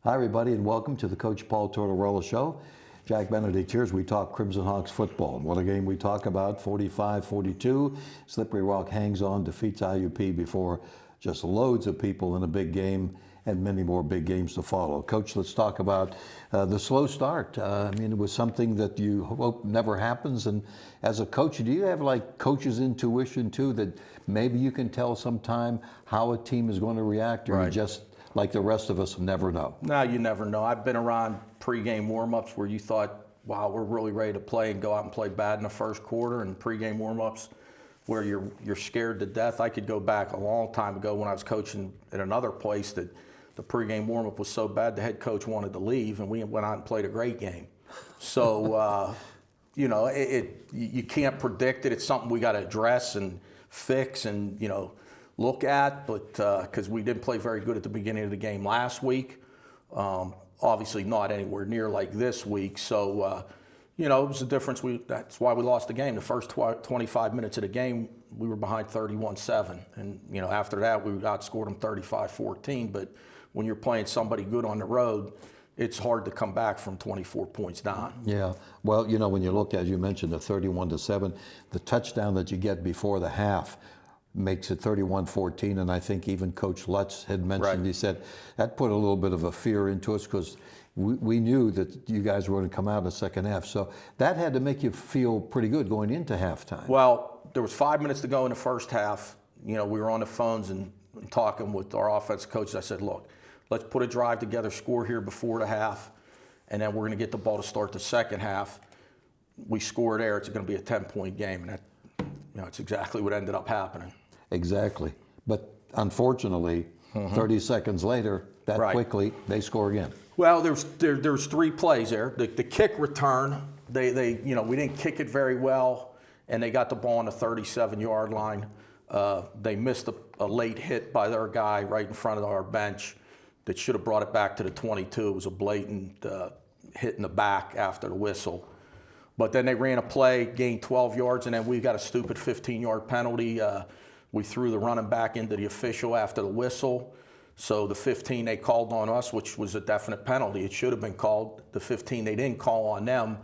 Hi, everybody, and welcome to the Coach Paul Tortorella Show. Jack Benedict here as we talk Crimson Hawks football. What a game we talk about, 45-42. Slippery Rock hangs on, defeats IUP before just loads of people in a big game and many more big games to follow. Coach, let's talk about the slow start. I mean, it was something that you hope never happens. And as a coach, do you have like coach's intuition too, that maybe you can tell sometime how a team is going to react, or you just, like the rest of us, never know? No, you never know. I've been around pregame warm-ups where you thought, wow, we're really ready to play, and go out and play bad in the first quarter, and pregame warm-ups where you're scared to death. I could go back a long time ago when I was coaching at another place that the pregame warm-up was so bad the head coach wanted to leave, and we went out and played a great game. So, you know, you can't predict it. It's something we got to address and fix and, you know, look at, but because we didn't play very good at the beginning of the game last week. Obviously not anywhere near like this week. So, you know, it was a difference. That's why we lost the game. The first 25 minutes of the game, we were behind 31-7. And, you know, after that, we outscored them 35-14. But when you're playing somebody good on the road, it's hard to come back from 24 points down. Yeah. Well, you know, when you look, as you mentioned, the 31-7, the touchdown that you get before the half makes it 31-14, and I think even Coach Lutz had mentioned, he said, that put a little bit of a fear into us because we knew that you guys were going to come out in the second half. So that had to make you feel pretty good going into halftime. Well, there was 5 minutes to go in the first half. You know, we were on the phones and talking with our offensive coaches. I said, look, let's put a drive together, score here before the half, and then we're going to get the ball to start the second half. We score there, it's going to be a 10-point game, and that, you know, it's exactly what ended up happening. Exactly. But unfortunately, 30 seconds later, quickly, they score again. Well, there's three plays there. The kick return, they you know, we didn't kick it very well, and they got the ball on the 37-yard line. They missed a late hit by their guy right in front of our bench that should have brought it back to the 22. It was a blatant hit in the back after the whistle. But then they ran a play, gained 12 yards, and then we got a stupid 15-yard penalty. We threw the running back into the official after the whistle. So the 15 they called on us, which was a definite penalty. It should have been called. The 15 they didn't call on them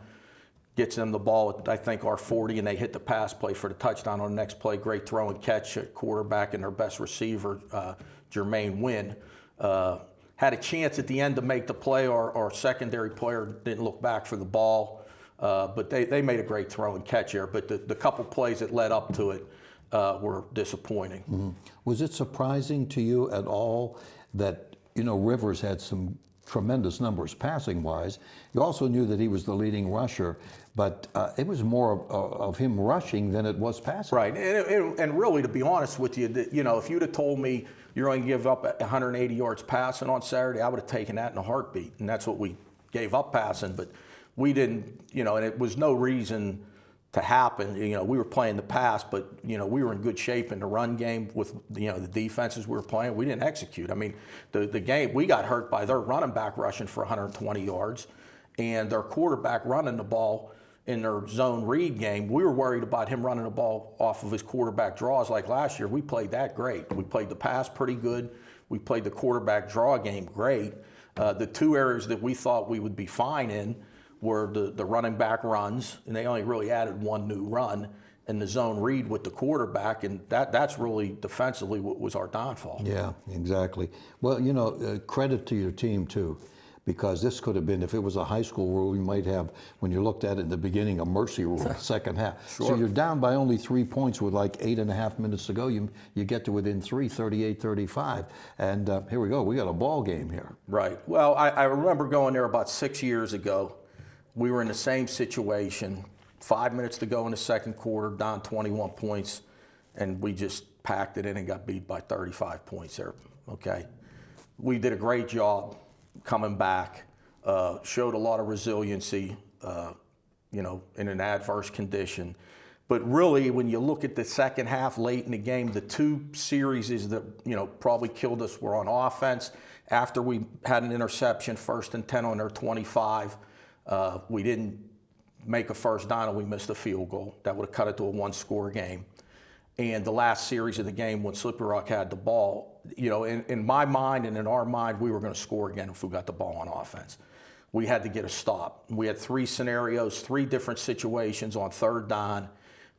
gets them the ball at, I think, our 40, and they hit the pass play for the touchdown on the next play. Great throw and catch at quarterback and their best receiver, Jermaine Wynn. Had a chance at the end to make the play. Our secondary player didn't look back for the ball. But they made a great throw and catch there. But the couple plays that led up to it were disappointing. Was it surprising to you at all that, you know, Rivers had some tremendous numbers passing-wise? You also knew that he was the leading rusher, but it was more of him rushing than it was passing. Right, and really, to be honest with you, you know, if you'd have told me you're going to give up 180 yards passing on Saturday, I would have taken that in a heartbeat, and that's what we gave up passing, but we didn't, you know, and it was no reason to happen. You know, we were playing the pass, but, you know, we were in good shape in the run game with, you know, the defenses we were playing. We didn't execute. I mean, the game, we got hurt by their running back rushing for 120 yards and their quarterback running the ball in their zone read game. We were worried about him running the ball off of his quarterback draws like last year. We played that great. We played the pass pretty good. We played the quarterback draw game great. The two areas that we thought we would be fine in were the running back runs, and they only really added one new run, and the zone read with the quarterback, and that's really defensively what was our downfall. Yeah, exactly. Well, you know, credit to your team too, because this could have been, if it was a high school rule, you might have, when you looked at it in the beginning, a mercy rule, second half. Sure. So you're down by only 3 points with like 8.5 minutes to go. You get to within 3, 38-35, and here we go. We got a ball game here. Right. Well, I remember going there about 6 years ago. We were in the same situation, 5 minutes to go in the second quarter, down 21 points, and we just packed it in and got beat by 35 points there, okay? We did a great job coming back, showed a lot of resiliency, you know, in an adverse condition. But really, when you look at the second half late in the game, the two series that, you know, probably killed us were on offense. After we had an interception, 1st and 10 on their 25, we didn't make a first down and we missed a field goal. That would have cut it to a one-score game. And the last series of the game when Slippery Rock had the ball, you know, in my mind and in our mind, we were going to score again if we got the ball on offense. We had to get a stop. We had 3 scenarios, 3 different situations on 3rd down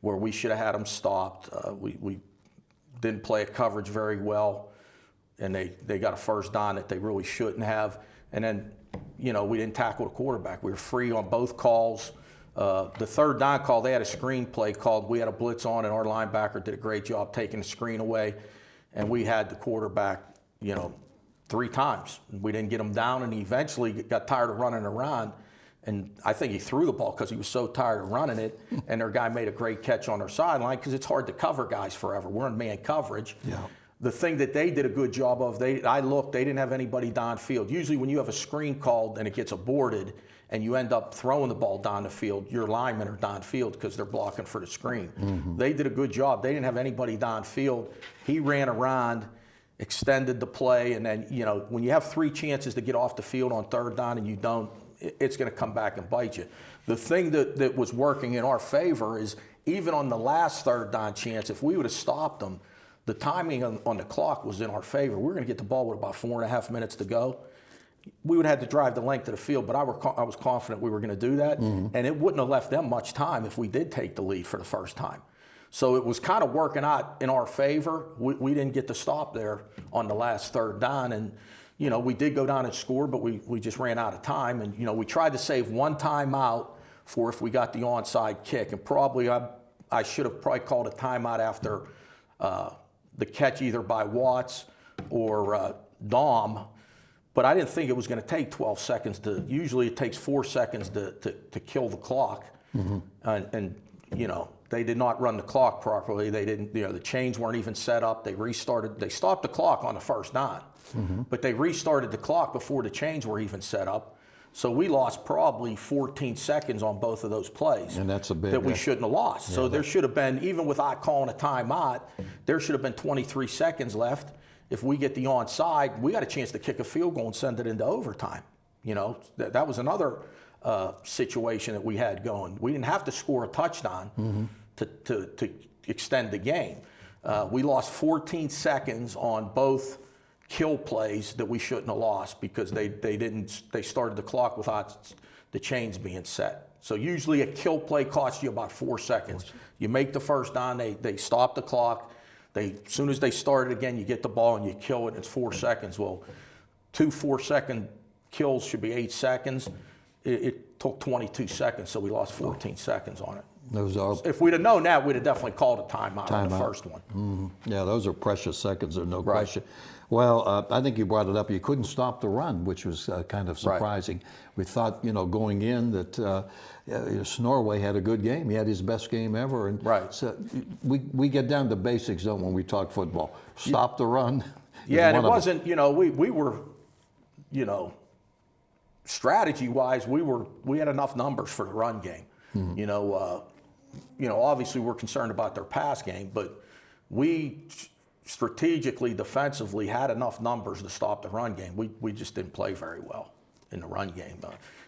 where we should have had them stopped. We didn't play a coverage very well, and they got a 1st down that they really shouldn't have. And then, you know, we didn't tackle the quarterback. We were free on both calls. The 3rd down call, they had a screen play called. We had a blitz on, and our linebacker did a great job taking the screen away. And we had the quarterback, you know, 3 times. We didn't get him down, and he eventually got tired of running around. And I think he threw the ball because he was so tired of running it. And their guy made a great catch on their sideline because it's hard to cover guys forever. We're in man coverage. Yeah. The thing that they did a good job of, I looked, they didn't have anybody downfield. Usually when you have a screen called and it gets aborted and you end up throwing the ball down the field, your linemen are downfield because they're blocking for the screen. Mm-hmm. They did a good job. They didn't have anybody downfield. He ran around, extended the play, and then, you know, when you have 3 chances to get off the field on 3rd down and you don't, it's going to come back and bite you. The thing that was working in our favor is even on the last 3rd down chance, if we would have stopped them, the timing on the clock was in our favor. We were going to get the ball with about 4.5 minutes to go. We would have had to drive the length of the field, but I was confident we were going to do that. Mm-hmm. And it wouldn't have left them much time if we did take the lead for the first time. So it was kind of working out in our favor. We didn't get the stop there on the last 3rd down. And, you know, we did go down and score, but we just ran out of time. And, you know, we tried to save 1 timeout for if we got the onside kick. And probably I should have probably called a timeout after the catch either by Watts or Dom. But I didn't think it was going to take 12 seconds usually it takes 4 seconds to kill the clock. Mm-hmm. And, you know, they did not run the clock properly. They didn't, you know, the chains weren't even set up. They stopped the clock on the 1st down, mm-hmm. but they restarted the clock before the chains were even set up. So we lost probably 14 seconds on both of those plays. And that's a big that we shouldn't have lost. Yeah, so there should have been, even without calling a timeout, there should have been 23 seconds left. If we get the onside, we got a chance to kick a field goal and send it into overtime. You know, that was another situation that we had going. We didn't have to score a touchdown mm-hmm. to extend the game. We lost 14 seconds on both kill plays that we shouldn't have lost because they started the clock without the chains being set. So usually a kill play costs you about 4 seconds. You make the 1st down, they stop the clock. As soon as they start it again, you get the ball and you kill it, and it's 4 seconds. Well, 2 4-second kills should be 8 seconds. It took 22 seconds, so we lost 14 seconds on it. If we'd have known that, we'd have definitely called a timeout on the first one. Mm-hmm. Yeah, those are precious seconds, there's no question. Well, I think you brought it up. You couldn't stop the run, which was kind of surprising. Right. We thought, you know, going in that Snorway had a good game. He had his best game ever. And so we get down to basics, don't we, when we talk football. Stop the run. Yeah, and it wasn't, you know, we were, you know, strategy-wise, we had enough numbers for the run game. Mm-hmm. You know, obviously we're concerned about their pass game, but we strategically, defensively, had enough numbers to stop the run game. We just didn't play very well in the run game.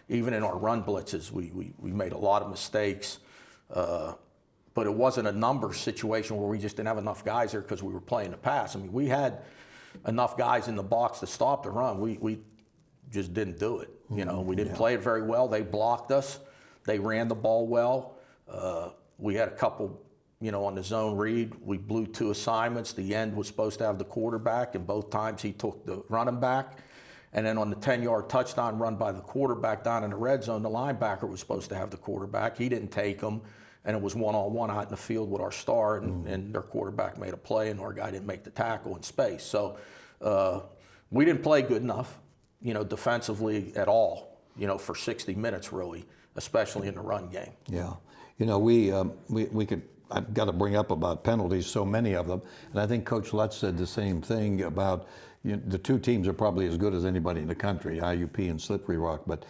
Even in our run blitzes, we made a lot of mistakes. But it wasn't a numbers situation where we just didn't have enough guys there because we were playing the pass. I mean, we had enough guys in the box to stop the run. We just didn't do it. You know, we didn't play it very well. They blocked us. They ran the ball well. We had a couple, you know, on the zone read. We blew 2 assignments. The end was supposed to have the quarterback, and both times he took the running back. And then on the 10-yard touchdown run by the quarterback down in the red zone, the linebacker was supposed to have the quarterback. He didn't take him, and it was one-on-one out in the field with our star, and their quarterback made a play, and our guy didn't make the tackle in space. So we didn't play good enough, you know, defensively at all, you know, for 60 minutes really, especially in the run game. Yeah. You know, we could, I've got to bring up about penalties, so many of them. And I think Coach Lutz said the same thing about, you know, the 2 teams are probably as good as anybody in the country, IUP and Slippery Rock. But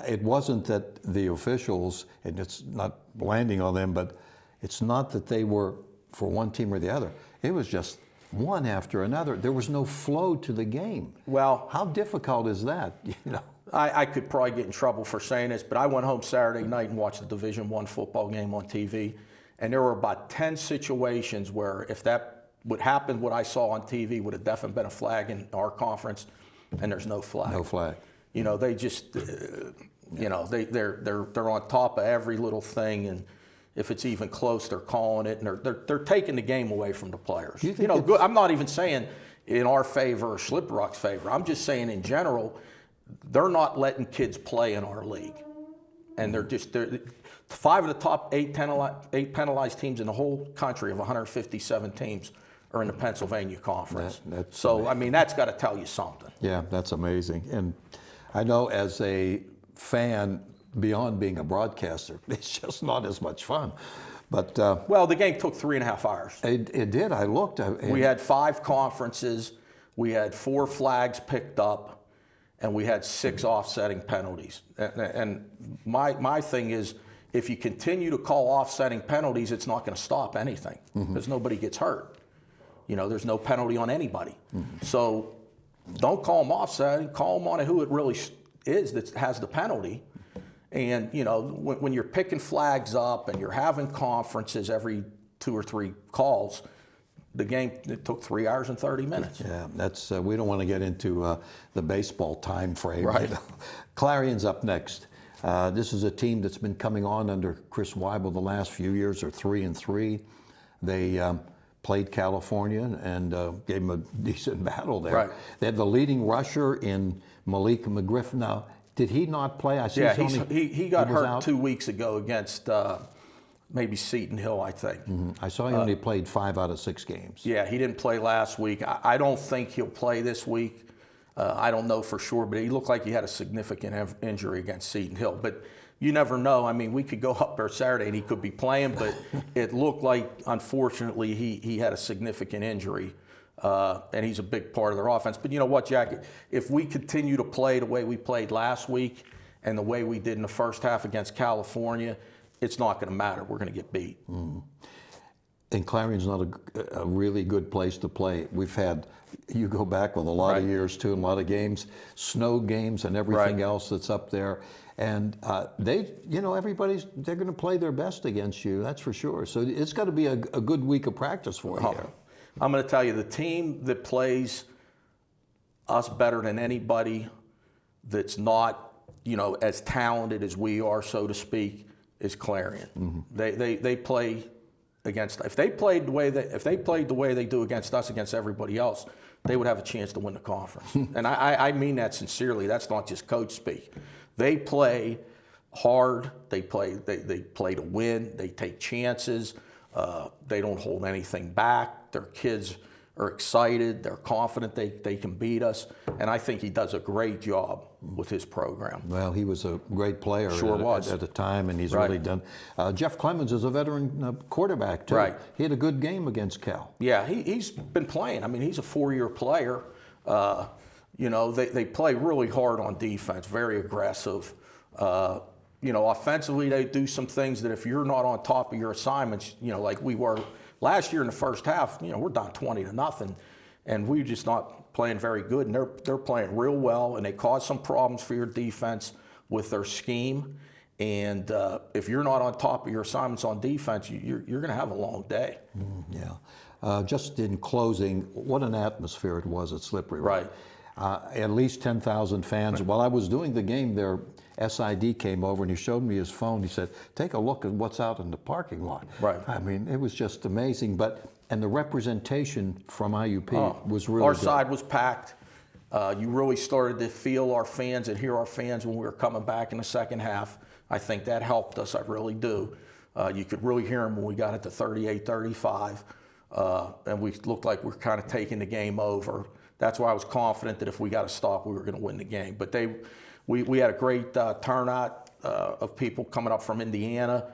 it wasn't that the officials, and it's not landing on them, but it's not that they were for one team or the other. It was just one after another. There was no flow to the game. Well, how difficult is that? You know, I could probably get in trouble for saying this, but I went home Saturday night and watched the Division I football game on TV, and there were about 10 situations where if that what happened, what I saw on TV, would have definitely been a flag in our conference, and there's no flag. No flag. You know, they just, you know, they're on top of every little thing, and if it's even close, they're calling it, and they're taking the game away from the players. You know, good, I'm not even saying in our favor or Slippery Rock's favor. I'm just saying in general, they're not letting kids play in our league, and they're 5 of the top 8 penalized teams in the whole country of 157 teams are in the Pennsylvania Conference. So, amazing. I mean, that's got to tell you something. Yeah, that's amazing. And I know as a fan, beyond being a broadcaster, it's just not as much fun. But well, the game took 3.5 hours. It did. I looked. We had 5 conferences. We had 4 flags picked up, and we had 6 offsetting penalties. And my thing is, if you continue to call offsetting penalties, it's not going to stop anything because nobody gets hurt. You know, there's no penalty on anybody. So don't call them offsetting. Call them on who it really is that has the penalty. And, you know, when you're picking flags up and you're having conferences every 2 or 3 calls, the game, it took 3 hours and 30 minutes. Yeah, that's we don't want to get into the baseball time frame. Right. Clarion's up next. This is a team that's been coming on under Chris Weibel the last few years. Are 3-3. They played California and gave them a decent battle there. Right. They had the leading rusher in Malik McGriff. Now, did he not play? I see. Yeah, he got hurt out 2 weeks ago against maybe Seton Hill, I think. I saw he only played 5 out of 6 games. Yeah, he didn't play last week. I don't think he'll play this week. I don't know for sure, but he looked like he had a significant injury against Seton Hill. But you never know. I mean, we could go up there Saturday and he could be playing, but it looked like, unfortunately, he had a significant injury. And he's a big part of their offense. But you know what, Jack? If we continue to play the way we played last week and the way we did in the first half against California, it's not going to matter. We're going to get beat. And Clarion's not a really good place to play. We've had, you go back with a lot of years too, and a lot of games, snow games and everything else that's up there. And they, you know, they're going to play their best against you, that's for sure. So it's got to be a good week of practice for you here. I'm going to tell you, the team that plays us better than anybody that's not, you know, as talented as we are, so to speak, is Clarion. They play against. If they played the way they do against us, against everybody else, they would have a chance to win the conference. And I mean that sincerely. That's not just coach speak. They play hard. They play to win. They take chances. They don't hold anything back. Their kids are excited. They're confident they can beat us. And I think he does a great job with his program. Well, he was a great player at the time, and he's really done. Jeff Clemens is a veteran quarterback, too. Right. He had a good game against Cal. Yeah, he's been playing. I mean, he's a 4-year player. You know, they play really hard on defense, very aggressive. You know, offensively, they do some things that if you're not on top of your assignments, you know, like we were last year in the first half, you know, we're down 20-0, and we're just not playing very good. And they're playing real well, and they cause some problems for your defense with their scheme. And if you're not on top of your assignments on defense, you're going to have a long day. Just in closing, what an atmosphere it was at Slippery Rock. At least 10,000 fans. While I was doing the game, their SID came over and he showed me his phone. He said, "Take a look at what's out in the parking lot." I mean, it was just amazing. And the representation from IUP was really good. Our side was packed. You really started to feel our fans and hear our fans when we were coming back in the second half. I think that helped us. I really do. You could really hear them when we got it to 38-35. And we looked like we were kind of taking the game over. That's why I was confident that if we got a stop, we were going to win the game. But we had a great turnout of people coming up from Indiana.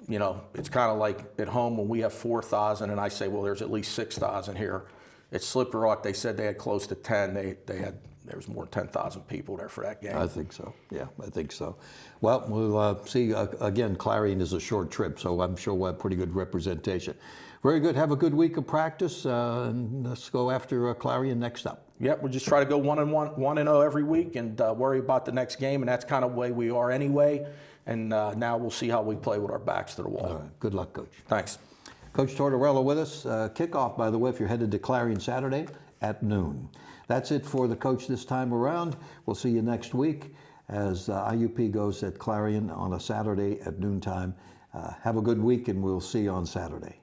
You know, it's kind of like at home when we have 4,000 and I say, well, there's at least 6,000 here. At Slippery Rock, they said they had close to 10. There was more than 10,000 people there for that game. I think so. Yeah, I think so. Well, we'll see. Again, Clarion is a short trip, so I'm sure we'll have pretty good representation. Very good. Have a good week of practice, and let's go after Clarion next up. Yep, we'll just try to go 1-0 every week and worry about the next game, and that's kind of the way we are anyway. And now we'll see how we play with our backs to the wall. All right. Good luck, Coach. Thanks. Coach Tortorella with us. Kickoff, by the way, if you're headed to Clarion Saturday at noon. That's it for the coach this time around. We'll see you next week as IUP goes at Clarion on a Saturday at noontime. Have a good week, and we'll see you on Saturday.